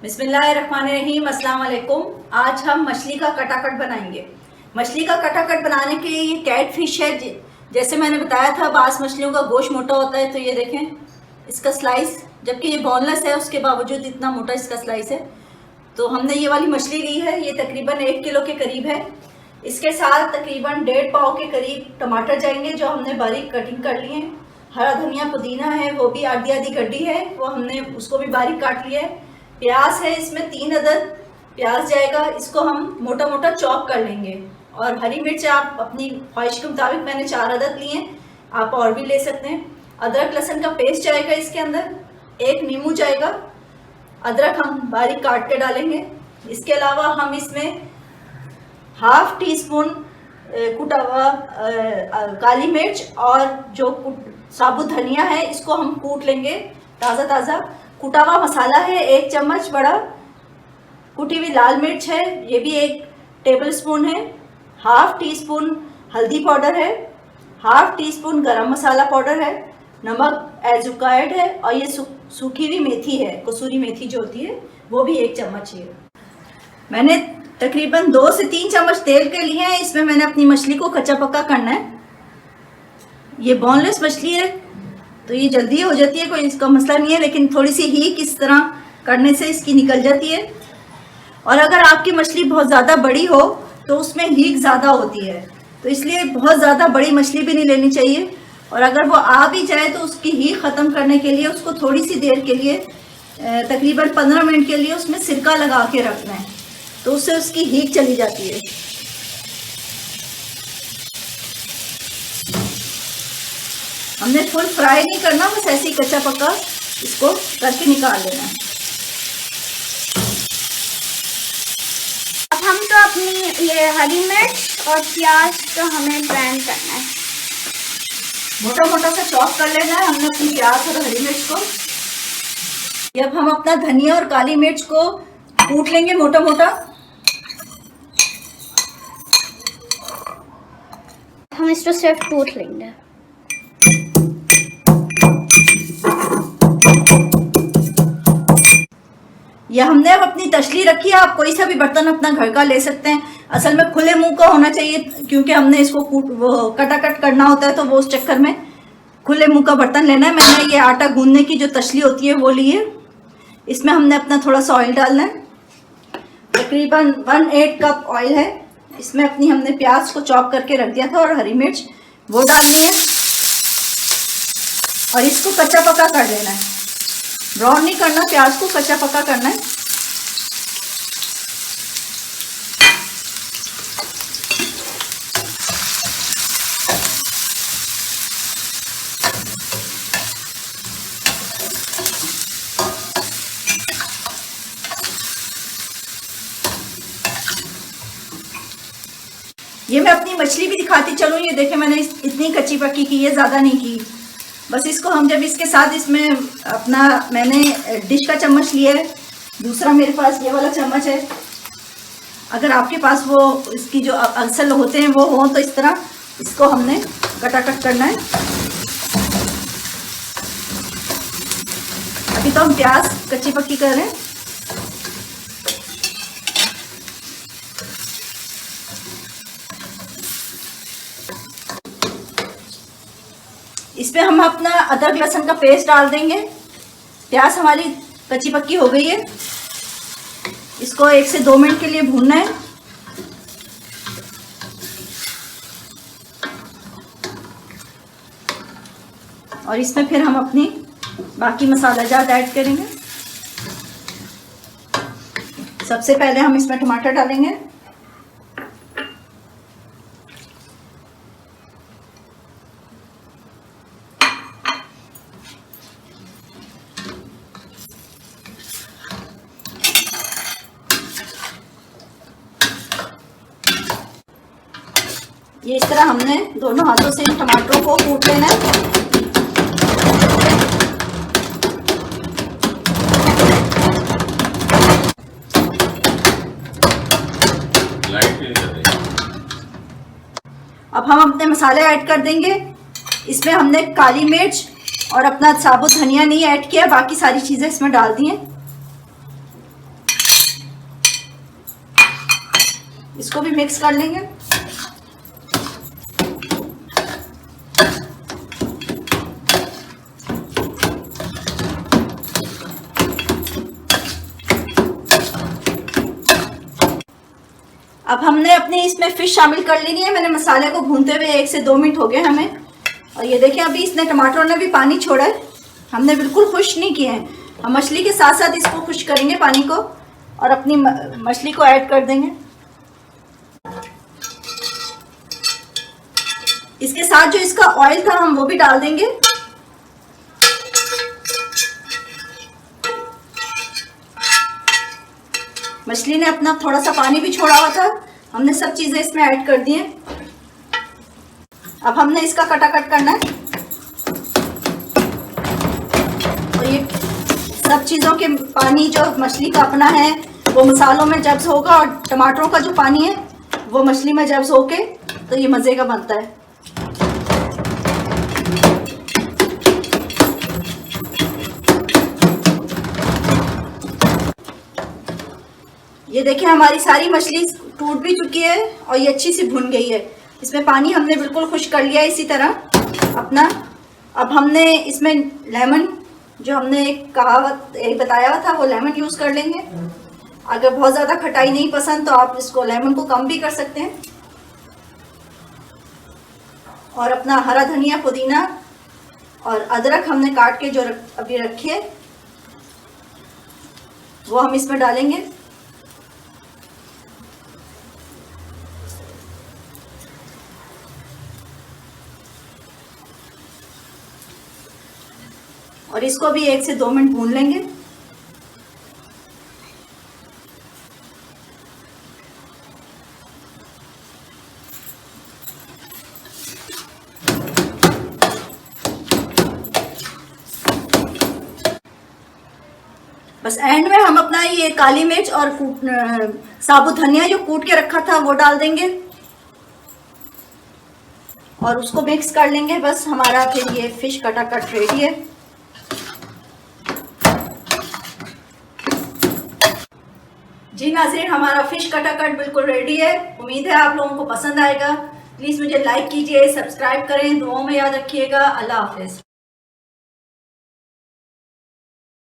बिस्मिल्लाहिर्रहमानिर्रहीम, अस्सलाम वालेकुम। आज हम मछली का कटाकट बनाएंगे। मछली का कटाकट बनाने के लिए ये कैट फिश है। जैसे मैंने बताया था, बास मछलियों का गोश्त मोटा होता है, तो ये देखें इसका स्लाइस, जबकि ये बोनलेस है उसके बावजूद इतना मोटा इसका स्लाइस है। तो हमने ये वाली मछली ली है, ये तकरीबन 1 किलो के करीब है। इसके साथ तकरीबन 1.5 पाव के करीब टमाटर जाएंगे जो हमने बारीक कटिंग कर लिए हैं। हरा धनिया पुदीना है, वो भी आधी आधी गड्डी है, वो हमने उसको भी बारीक काट लिया है। प्याज है, इसमें 3 अदद प्याज जाएगा, इसको हम मोटा मोटा चॉप कर लेंगे। और हरी मिर्च आप अपनी ख्वाहिश के मुताबिक, मैंने 4 अदद लिए हैं, आप और भी ले सकते हैं। अदरक लहसुन का पेस्ट जाएगा इसके अंदर, 1 नींबू जाएगा, अदरक हम बारीक काट के डालेंगे। इसके अलावा हम इसमें ½ टीस्पून कुटा हुआ काली मिर्च और जो साबुत धनिया है इसको हम कूट लेंगे ताज़ा ताज़ा। कुटा हुआ मसाला है 1 चम्मच बड़ा, कुटी हुई लाल मिर्च है, ये भी 1 टेबल स्पून है। ½ टीस्पून हल्दी पाउडर है, ½ टीस्पून गरम मसाला पाउडर है, नमक एज रिक्वायर्ड है, और ये सूखी हुई मेथी है, कसूरी मेथी जो होती है, वो भी 1 चम्मच है। मैंने तकरीबन 2 से 3 चम्मच तेल के लिए हैं। इसमें मैंने अपनी मछली को कच्चा पक्का करना है। ये बोनलेस मछली है तो ये जल्दी हो जाती है, कोई इसका मसला नहीं है, लेकिन थोड़ी सी हीक इस तरह करने से इसकी निकल जाती है। और अगर आपकी मछली बहुत ज़्यादा बड़ी हो तो उसमें हीक ज़्यादा होती है, तो इसलिए बहुत ज़्यादा बड़ी मछली भी नहीं लेनी चाहिए। और अगर वो आ भी जाए तो उसकी हीक ख़त्म करने के लिए उसको थोड़ी सी देर के लिए, तकरीबन 15 मिनट के लिए उसमें सिरका लगा के रखना है, तो उससे उसकी हीक चली जाती है। हमने फुल फ्राई नहीं करना, बस ऐसे ही कच्चा पक्का इसको करके निकाल लेना है। अब हम तो अपनी ये हरी मिर्च और प्याज तो हमें ब्लेंड करना है, मोटा मोटा सा चॉप कर लेना है हमने अपनी प्याज और हरी मिर्च को। अब हम अपना धनिया और काली मिर्च को कूट लेंगे मोटा मोटा। हम इसको सिर्फ कूट लेंगे। यह हमने अब अपनी तसली रखी है। आप कोई सा भी बर्तन अपना घर का ले सकते हैं। असल में खुले मुंह का होना चाहिए, क्योंकि हमने इसको कटाकट करना होता है, तो वो उस चक्कर में खुले मुंह का बर्तन लेना है। मैंने ये आटा गूंदने की जो तसली होती है वो ली है। इसमें हमने अपना थोड़ा सा ऑयल डालना है, तकरीबन 1/8 कप ऑयल है। इसमें अपनी हमने प्याज को चॉप करके रख दिया था और हरी मिर्च वो डालनी है, और इसको कच्चा पक्का कर लेना है। ब्राउन नहीं करना, प्याज को कच्चा पक्का करना है। ये मैं अपनी मछली भी दिखाती चलूँ। ये देखें, मैंने इतनी कच्ची पक्की की है, ज़्यादा नहीं की। बस इसको हम जब इसके साथ इसमें अपना, मैंने डिश का चम्मच लिया है, दूसरा मेरे पास ये वाला चम्मच है। अगर आपके पास वो इसकी जो असल होते हैं वो हों तो इस तरह इसको हमने कटाकट करना है। अभी तो हम प्याज कच्ची पक्की कर रहे हैं। इसमें हम अपना अदरक लहसुन का पेस्ट डाल देंगे। प्याज हमारी कच्ची पक्की हो गई है, इसको 1 से 2 मिनट के लिए भूनना है। और इसमें फिर हम अपनी बाकी मसाला जात ऐड करेंगे। सबसे पहले हम इसमें टमाटर डालेंगे, ये इस तरह हमने दोनों हाथों से इन टमाटरों को कूट लेना है। अब हम अपने मसाले ऐड कर देंगे। इसमें हमने काली मिर्च और अपना साबुत धनिया नहीं ऐड किया, बाकी सारी चीज़ें इसमें डाल दी हैं। इसको भी मिक्स कर लेंगे। अब हमने अपनी इसमें फिश शामिल कर ली है। मैंने मसाले को भूनते हुए 1 से 2 मिनट हो गए हमें। और ये देखिए अभी इसने टमाटरों ने भी पानी छोड़ा है। हमने बिल्कुल खुश नहीं किए हैं। हम मछली के साथ साथ इसको खुश करेंगे पानी को और अपनी मछली को ऐड कर देंगे। इसके साथ जो इसका ऑयल था हम वो भी डाल देंगे। मछली ने अपना थोड़ा सा पानी भी छोड़ा हुआ था। हमने सब चीजें इसमें ऐड कर दी हैं। अब हमने इसका कटाकट करना है और ये सब चीजों के पानी जो मछली का अपना है वो मसालों में जब्स होगा और टमाटरों का जो पानी है वो मछली में जब्स होके तो ये मजे का बनता है। ये देखिए हमारी सारी मछली टूट भी चुकी है और ये अच्छी सी भुन गई है। इसमें पानी हमने बिल्कुल खुश कर लिया है इसी तरह अपना। अब हमने इसमें लेमन जो हमने एक बताया हुआ था वो लेमन यूज़ कर लेंगे। अगर बहुत ज़्यादा खटाई नहीं पसंद तो आप इसको लेमन को कम भी कर सकते हैं। और अपना हरा धनिया, पुदीना और अदरक हमने काट के जो अभी रखी है वो हम इसमें डालेंगे। और इसको भी 1 से 2 मिनट भून लेंगे। बस एंड में हम अपना ये काली मिर्च और साबुत धनिया जो कूट के रखा था वो डाल देंगे और उसको मिक्स कर लेंगे। बस हमारा फिर ये फिश कटाकट रेडी है। जी नाज़रीन, हमारा फिश कटाकट बिल्कुल रेडी है। उम्मीद है आप लोगों को पसंद आएगा। प्लीज़ मुझे लाइक कीजिए, सब्सक्राइब करें, दुआओं में याद रखिएगा। अल्लाह हाफिज़।